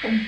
Yeah.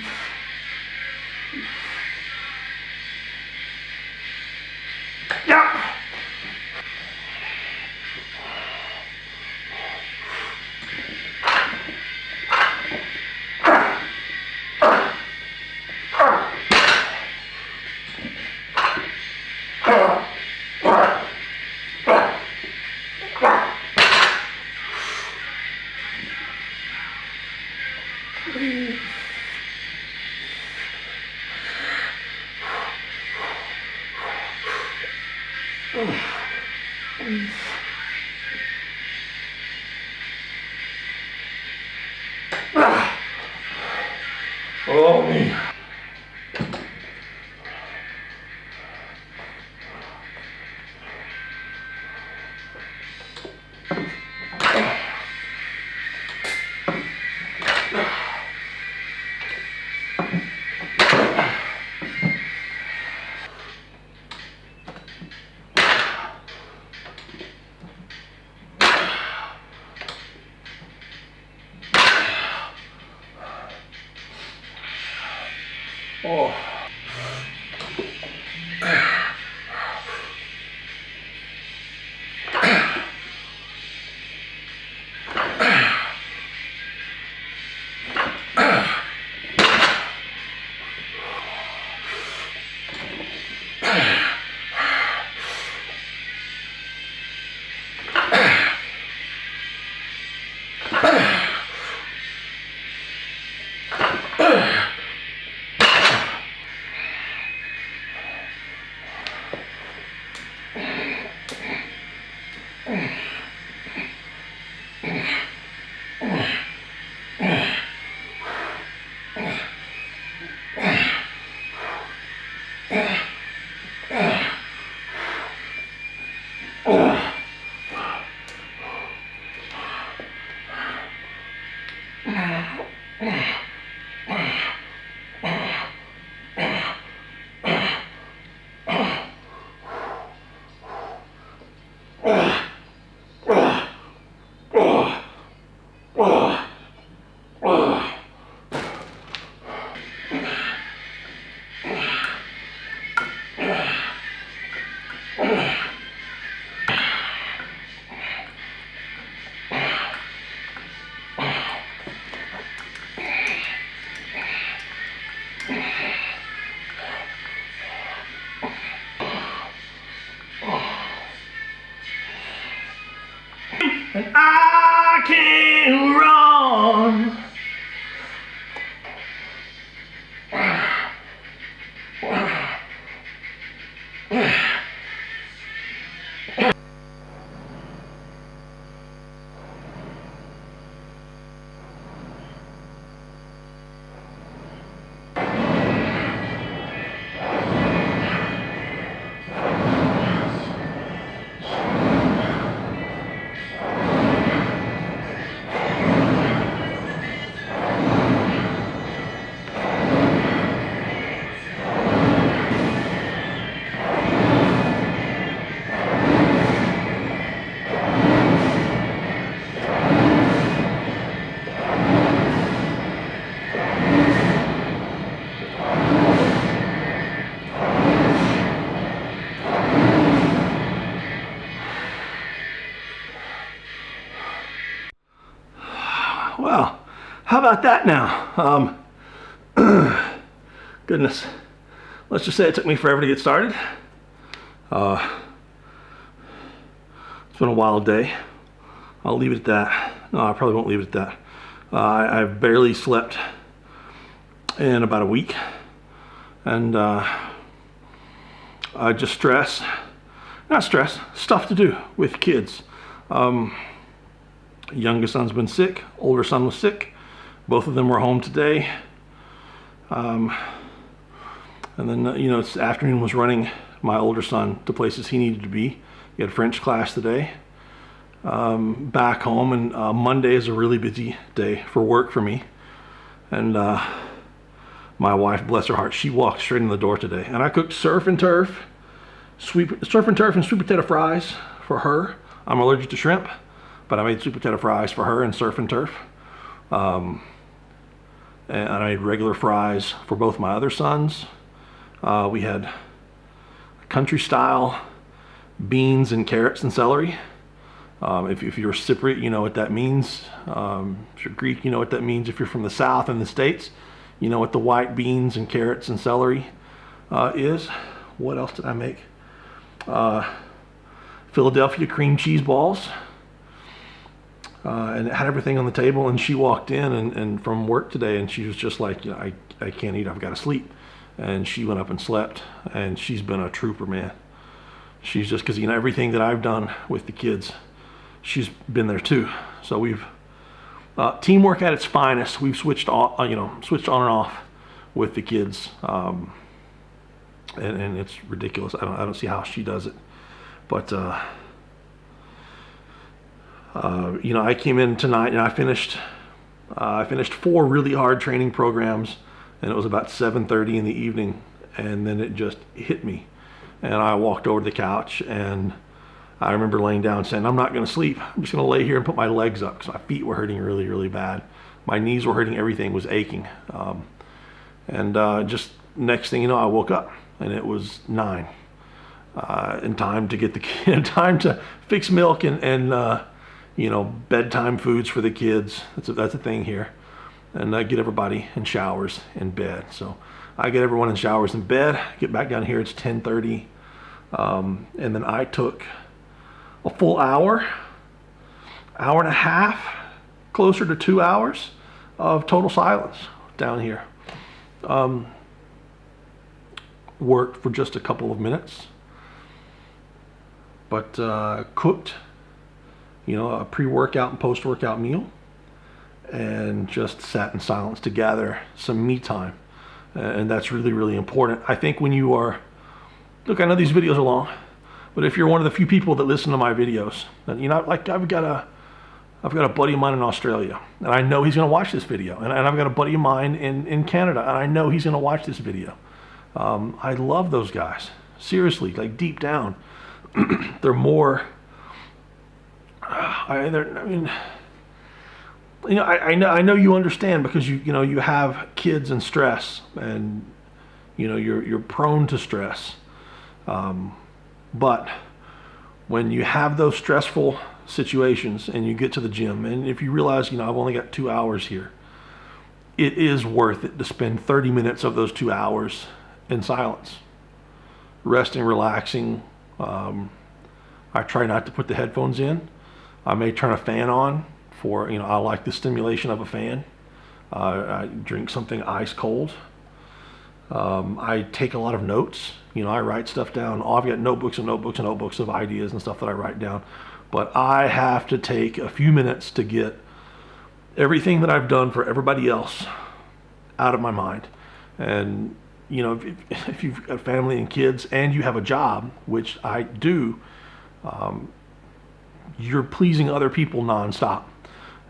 Oh, me. Oh. And I can run. Well, how about that now? Goodness, let's just say it took me forever to get started. It's been a wild day. I'll leave it at that. No, I probably won't leave it at that. I've barely slept in about a week, and I just stuff to do with kids. Youngest son's been sick, older son was sick. Both of them were home today. And then, this afternoon was running my older son to places he needed to be. He had French class today. Back home, and Monday is a really busy day for work for me. And my wife, bless her heart, she walked straight in the door today. And I cooked surf and turf and sweet potato fries for her. I'm allergic to shrimp, but I made sweet potato fries for her and surf and turf. and I made regular fries for both my other sons. We had country style beans and carrots and celery. If you're Cypriot, you know what that means. If you're Greek, you know what that means. If you're from the South in the States, you know what the white beans and carrots and celery is. What else did I make? Philadelphia cream cheese balls. And it had everything on the table, and she walked in and from work today, and she was just like, you know, I can't eat, I've got to sleep. And she went up and slept, and she's been a trooper, man. She's just, because, you know, everything that I've done with the kids, she's been there too. So we've teamwork at its finest. We've switched on, switched on and off with the kids, and it's ridiculous. I don't see how she does it, but I came in tonight and I finished 4 really hard training programs, and it was about 7:30 in the evening, and then it just hit me, and I walked over to the couch, and I remember laying down saying, I'm not going to sleep. I'm just going to lay here and put my legs up because my feet were hurting really, really bad. My knees were hurting. Everything was aching. Just next thing you know, I woke up and it was 9. In time to get the kid, time to fix milk and bedtime foods for the kids. That's a thing here. And get everybody in showers in bed. So I get everyone in showers in bed, get back down here. It's 10:30. And then I took a full hour and a half, closer to 2 hours of total silence down here. Worked for just a couple of minutes, but cooked, a pre-workout and post-workout meal, and just sat in silence to gather some me time. And that's really, really important. I think when you are, look, I know these videos are long, but if you're one of the few people that listen to my videos, then, like I've got a buddy of mine in Australia, and I know he's going to watch this video. And I've got a buddy of mine in Canada, and I know he's going to watch this video. I love those guys. Seriously, like deep down, they're more, I know you understand because you have kids and stress, and you're prone to stress. But when you have those stressful situations and you get to the gym, and if you realize, I've only got 2 hours here, it is worth it to spend 30 minutes of those 2 hours in silence, resting, relaxing. I try not to put the headphones in. I may turn a fan on for, I like the stimulation of a fan. I drink something ice cold. I take a lot of notes. I write stuff down. I've got notebooks and notebooks and notebooks of ideas and stuff that I write down. But I have to take a few minutes to get everything that I've done for everybody else out of my mind. And, if you've got family and kids and you have a job, which I do, you're pleasing other people nonstop.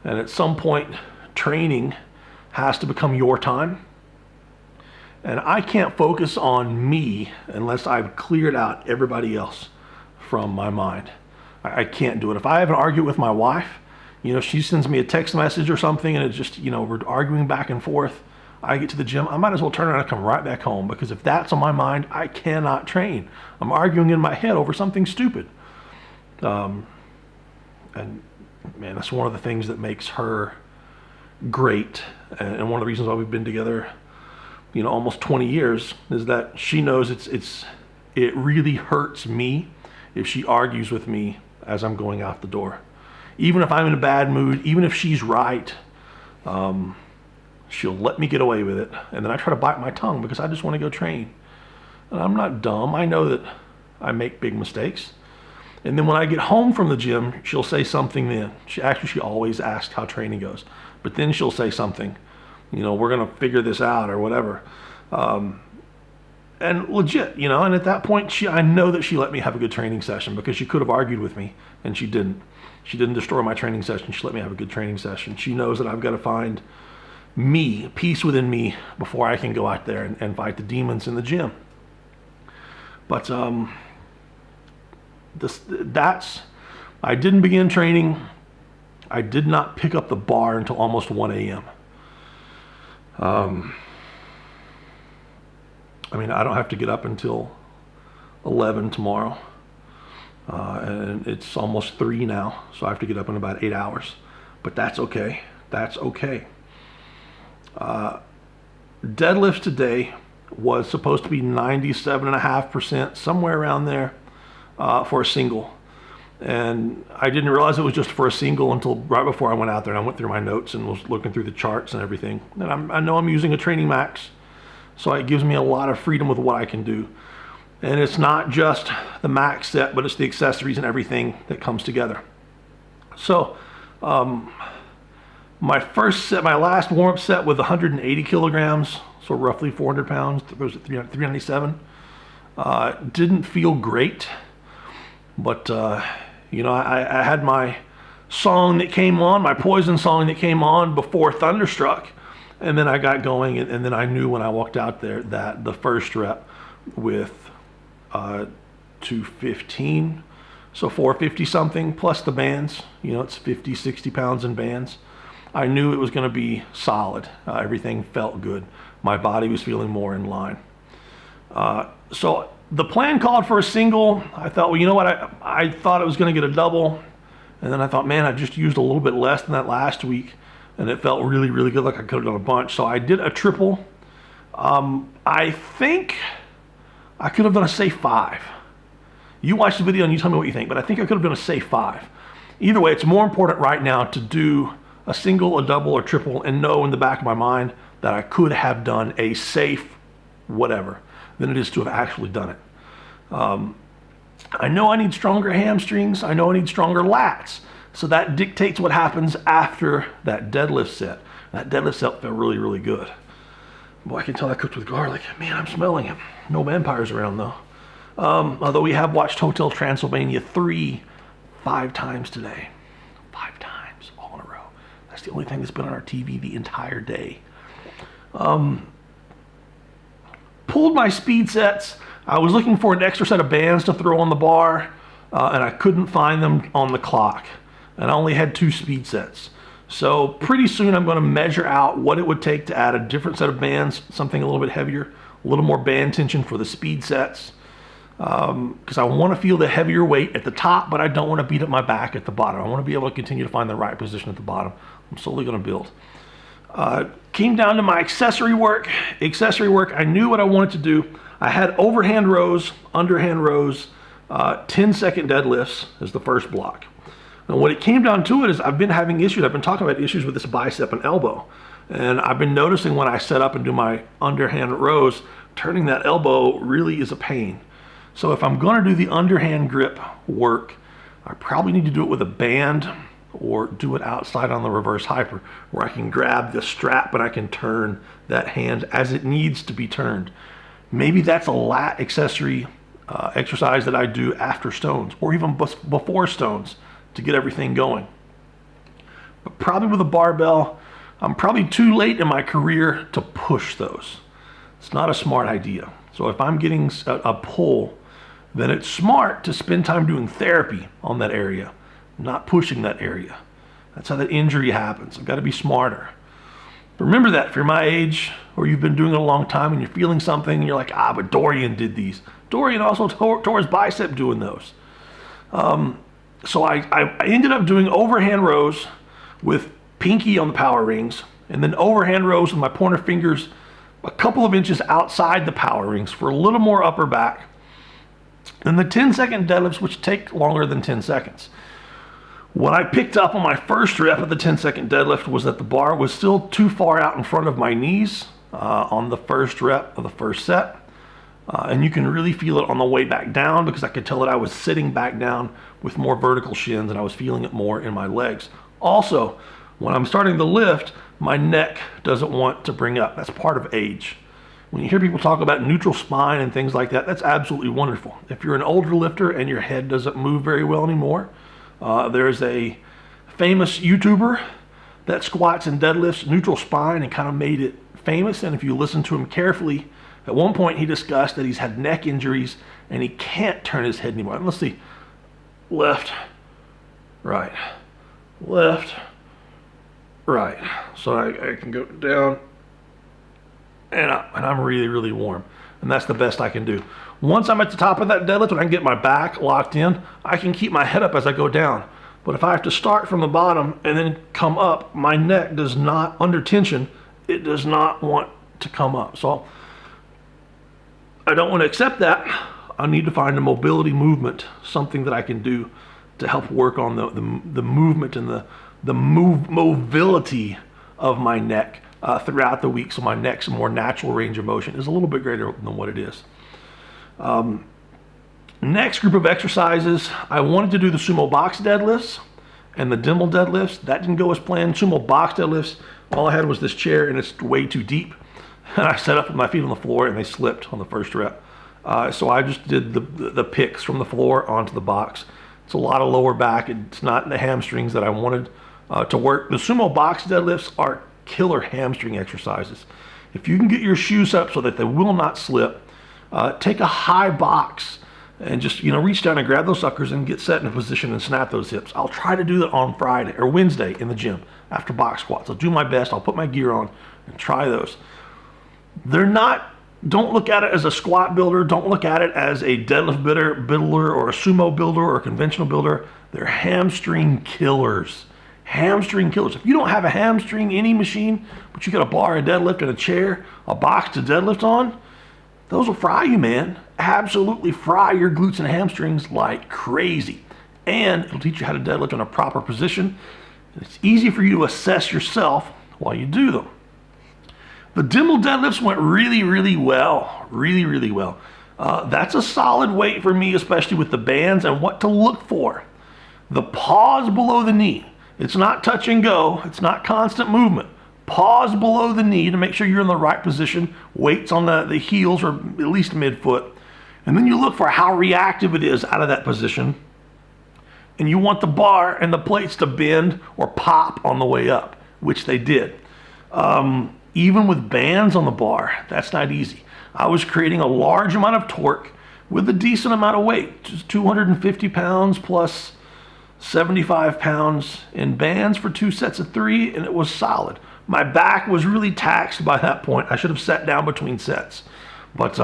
And at some point, training has to become your time. And I can't focus on me unless I've cleared out everybody else from my mind. I can't do it. If I have an argument with my wife, she sends me a text message or something, and it's just, we're arguing back and forth. I get to the gym, I might as well turn around and come right back home, because if that's on my mind, I cannot train. I'm arguing in my head over something stupid. And man, that's one of the things that makes her great, and one of the reasons why we've been together almost 20 years, is that she knows it really hurts me if she argues with me as I'm going out the door. Even if I'm in a bad mood, even if she's right, she'll let me get away with it. And then I try to bite my tongue because I just want to go train. And I'm not dumb. I know that I make big mistakes. And then when I get home from the gym, she'll say something then. She always asks how training goes. But then she'll say something, we're going to figure this out or whatever. And legit, and at that point, I know that she let me have a good training session, because she could have argued with me, and she didn't. She didn't destroy my training session. She let me have a good training session. She knows that I've got to find peace within me, before I can go out there and fight the demons in the gym. But I didn't begin training. I did not pick up the bar until almost 1 a.m. I mean, I don't have to get up until 11 tomorrow. And it's almost 3 now, so I have to get up in about 8 hours. But that's okay. That's okay. Deadlift today was supposed to be 97.5%, somewhere around there, for a single. And I didn't realize it was just for a single until right before I went out there. And I went through my notes and was looking through the charts and everything. And I know I'm using a training max, so it gives me a lot of freedom with what I can do. And it's not just the max set, but it's the accessories and everything that comes together. So my first set, my last warm-up set with 180 kilograms, so roughly 400 pounds, it was at 397, didn't feel great. But, you know, I had my song that came on, my Poison song that came on before Thunderstruck. And then I got going, and then I knew when I walked out there that the first rep with 215, so 450 something plus the bands, you know, it's 50, 60 pounds in bands. I knew it was going to be solid. Everything felt good. My body was feeling more in line. So the plan called for a single. I thought, well, you know what? I thought it was going to get a double. And then I thought, man, I just used a little bit less than that last week. And it felt really, really good, like I could have done a bunch. So I did a triple. I think I could have done a safe 5. You watch the video and you tell me what you think, but I think I could have done a safe 5. Either way, it's more important right now to do a single, a double, or triple, and know in the back of my mind that I could have done a safe whatever than it is to have actually done it. I know I need stronger hamstrings. I know I need stronger lats. So that dictates what happens after that deadlift set. That deadlift set felt really, really good. Boy, I can tell I cooked with garlic. Man, I'm smelling it. No vampires around though. Although we have watched Hotel Transylvania 5 times today. 5 times, all in a row. That's the only thing that's been on our TV the entire day. Pulled my speed sets. I was looking for an extra set of bands to throw on the bar, and I couldn't find them on the clock. And I only had 2 speed sets. So pretty soon I'm going to measure out what it would take to add a different set of bands, something a little bit heavier, a little more band tension for the speed sets. Because I want to feel the heavier weight at the top, but I don't want to beat up my back at the bottom. I want to be able to continue to find the right position at the bottom. I'm slowly going to build. Came down to my accessory work. Accessory work, I knew what I wanted to do. I had overhand rows, underhand rows, 10-second deadlifts as the first block. And what it came down to it is I've been having issues. I've been talking about issues with this bicep and elbow. And I've been noticing when I set up and do my underhand rows, turning that elbow really is a pain. So if I'm going to do the underhand grip work, I probably need to do it with a band or do it outside on the reverse hyper, where I can grab the strap and I can turn that hand as it needs to be turned. Maybe that's a lat accessory exercise that I do after stones or even before stones to get everything going. But probably with a barbell, I'm probably too late in my career to push those. It's not a smart idea. So if I'm getting a pull, then it's smart to spend time doing therapy on that area, not pushing that area. That's how that injury happens. I've got to be smarter. Remember that if you're my age or you've been doing it a long time and you're feeling something and you're like, but Dorian did these. Dorian also tore his bicep doing those. So I ended up doing overhand rows with pinky on the power rings, and then overhand rows with my pointer fingers a couple of inches outside the power rings for a little more upper back. And the 10-second deadlifts, which take longer than 10 seconds. What I picked up on my first rep of the 10-second deadlift was that the bar was still too far out in front of my knees on the first rep of the first set. And you can really feel it on the way back down because I could tell that I was sitting back down with more vertical shins and I was feeling it more in my legs. Also, when I'm starting the lift, my neck doesn't want to bring up. That's part of age. When you hear people talk about neutral spine and things like that, that's absolutely wonderful. If you're an older lifter and your head doesn't move very well anymore, there's a famous YouTuber that squats and deadlifts neutral spine and kind of made it famous. And if you listen to him carefully, at one point he discussed that he's had neck injuries and he can't turn his head anymore. Let's see. Left, right, left, right. So I can go down, and I'm really, really warm. And that's the best I can do. Once I'm at the top of that deadlift and I can get my back locked in, I can keep my head up as I go down. But if I have to start from the bottom and then come up, my neck does not, under tension, it does not want to come up. So I don't want to accept that. I need to find a mobility movement, something that I can do to help work on the movement and the mobility of my neck throughout the week, so my neck's more natural range of motion is a little bit greater than what it is. Next group of exercises, I wanted to do the sumo box deadlifts and the Dimmel deadlifts. That didn't go as planned. Sumo box deadlifts, all I had was this chair and it's way too deep. And I set up with my feet on the floor and they slipped on the first rep. So I just did the picks from the floor onto the box. It's a lot of lower back. It's not the hamstrings that I wanted to work. The sumo box deadlifts are killer hamstring exercises. If you can get your shoes up so that they will not slip, take a high box and just reach down and grab those suckers and get set in a position and snap those hips. I'll try to do that on Friday or Wednesday in the gym after box squats. I'll do my best. I'll put my gear on and try those. Don't look at it as a squat builder. Don't look at it as a deadlift builder or a sumo builder or a conventional builder. They're hamstring killers. Hamstring killers. If you don't have a hamstring any machine, but you got a bar, a deadlift, and a chair, a box to deadlift on, those will fry you, man. Absolutely fry your glutes and hamstrings like crazy. And it'll teach you how to deadlift in a proper position. And it's easy for you to assess yourself while you do them. The Dimmel deadlifts went really, really well. Really, really well. That's a solid weight for me, especially with the bands and what to look for. The pause below the knee. It's not touch and go. It's not constant movement. Pause below the knee to make sure you're in the right position. Weights on the heels or at least midfoot. And then you look for how reactive it is out of that position. And you want the bar and the plates to bend or pop on the way up, which they did. Even with bands on the bar, that's not easy. I was creating a large amount of torque with a decent amount of weight, just 250 pounds plus 75 pounds in bands for 2 sets of 3, and it was solid. My back was really taxed by that point. I should have sat down between sets, but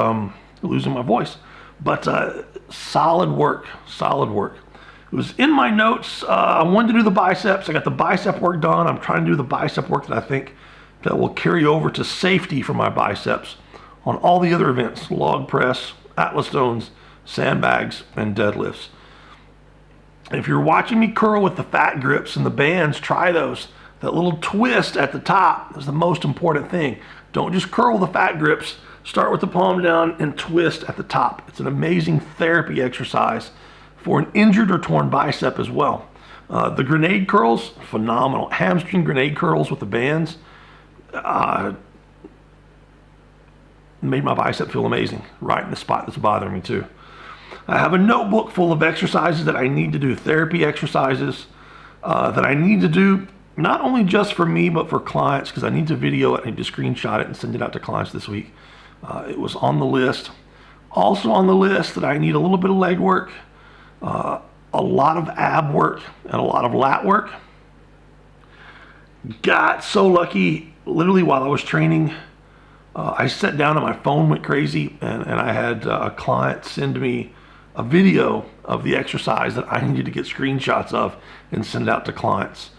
losing my voice. But solid work, solid work. It was in my notes. I wanted to do the biceps. I got the bicep work done. I'm trying to do the bicep work that I think that will carry over to safety for my biceps on all the other events: log press, Atlas stones, sandbags, and deadlifts. If you're watching me curl with the fat grips and the bands, try those. That little twist at the top is the most important thing. Don't just curl with the fat grips. Start with the palm down and twist at the top. It's an amazing therapy exercise for an injured or torn bicep as well. The grenade curls, phenomenal. Hamstring grenade curls with the bands made my bicep feel amazing, right in the spot that's bothering me too. I have a notebook full of exercises that I need to do, therapy exercises that I need to do not only just for me, but for clients, because I need to video it, I need to screenshot it and send it out to clients this week. It was on the list. Also on the list that I need a little bit of leg work, a lot of ab work, and a lot of lat work. Got so lucky, literally while I was training, I sat down and my phone went crazy, and I had a client send me a video of the exercise that I needed to get screenshots of and send out to clients.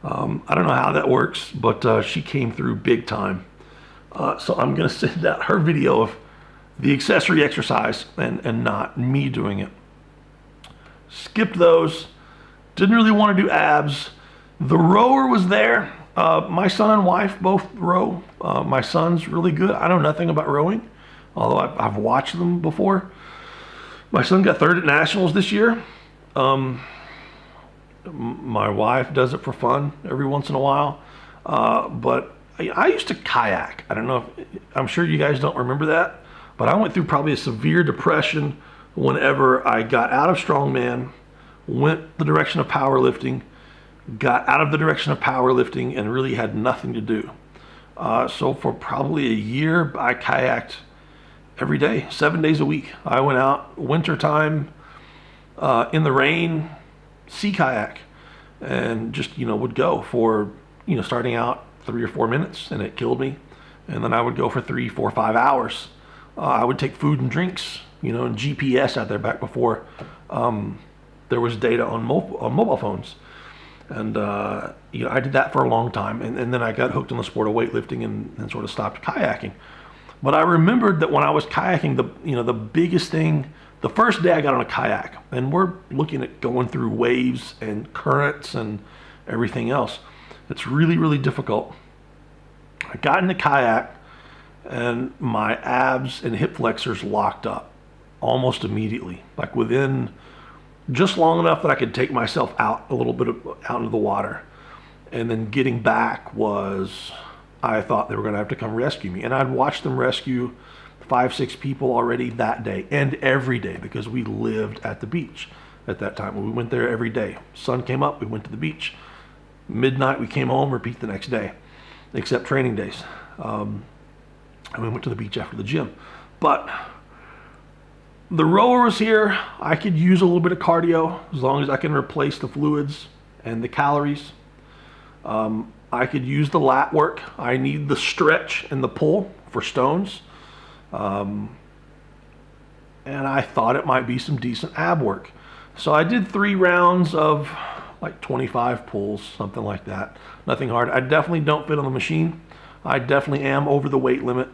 I don't know how that works, but she came through big time. So I'm going to send out her video of the accessory exercise and not me doing it. Skipped those. Didn't really want to do abs. The rower was there. My son and wife both row. My son's really good. I know nothing about rowing, although I've watched them before. My son got third at nationals this year. My wife does it for fun every once in a while. But I used to kayak. I don't know I'm sure you guys don't remember that, but I went through probably a severe depression whenever I got out of strongman, went the direction of powerlifting, got out of the direction of powerlifting, and really had nothing to do. So for probably a year, I kayaked every day, 7 days a week. I went out wintertime, in the rain, sea kayak, and just, would go for, starting out 3 or 4 minutes, and it killed me. and then I would go for 3, 4, 5 hours. I would take food and drinks, and GPS out there back before there was data on mobile phones. And I did that for a long time, and then I got hooked on the sport of weightlifting and sort of stopped kayaking. But I remembered that when I was kayaking, the biggest thing, the first day I got on a kayak, and we're looking at going through waves and currents and everything else. It's really, really difficult. I got in the kayak, and my abs and hip flexors locked up almost immediately, like within just long enough that I could take myself out a little bit out into the water. And then getting back was, I thought they were going to have to come rescue me. And I'd watched them rescue 5, 6 people already that day and every day, because we lived at the beach at that time. We went there every day. Sun came up, we went to the beach. Midnight, we came home, repeat the next day, except training days. And we went to the beach after the gym. But the rower was here. I could use a little bit of cardio as long as I can replace the fluids and the calories. I could use the lat work. I need the stretch and the pull for stones. And I thought it might be some decent ab work. So I did 3 rounds of like 25 pulls, something like that. Nothing hard. I definitely don't fit on the machine. I definitely am over the weight limit.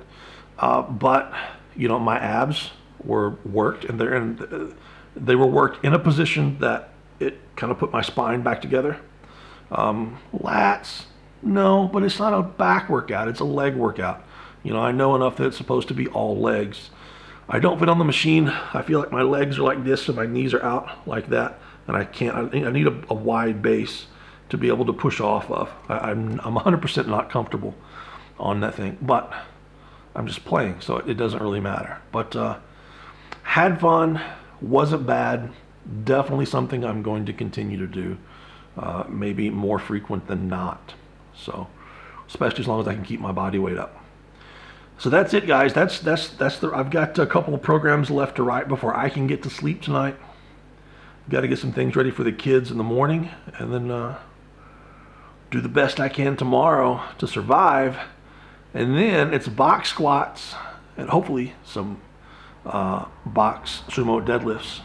But my abs were worked, and they were worked in a position that it kind of put my spine back together. Lats, no, but it's not a back workout, it's a leg workout. I know enough that it's supposed to be all legs. I don't fit on the machine. I feel like my legs are like this and my knees are out like that, and I can't. I need a wide base to be able to push off of. I'm 100% not comfortable on that thing, but I'm just playing, so it doesn't really matter. But had fun, wasn't bad. Definitely something I'm going to continue to do, maybe more frequent than not. So, especially as long as I can keep my body weight up. So that's it, guys. I've got a couple of programs left to write before I can get to sleep tonight. Got to get some things ready for the kids in the morning, and then do the best I can tomorrow to survive. And then it's box squats and hopefully some box sumo deadlifts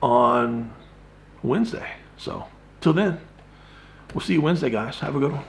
on Wednesday. So till then, we'll see you Wednesday, guys. Have a good one.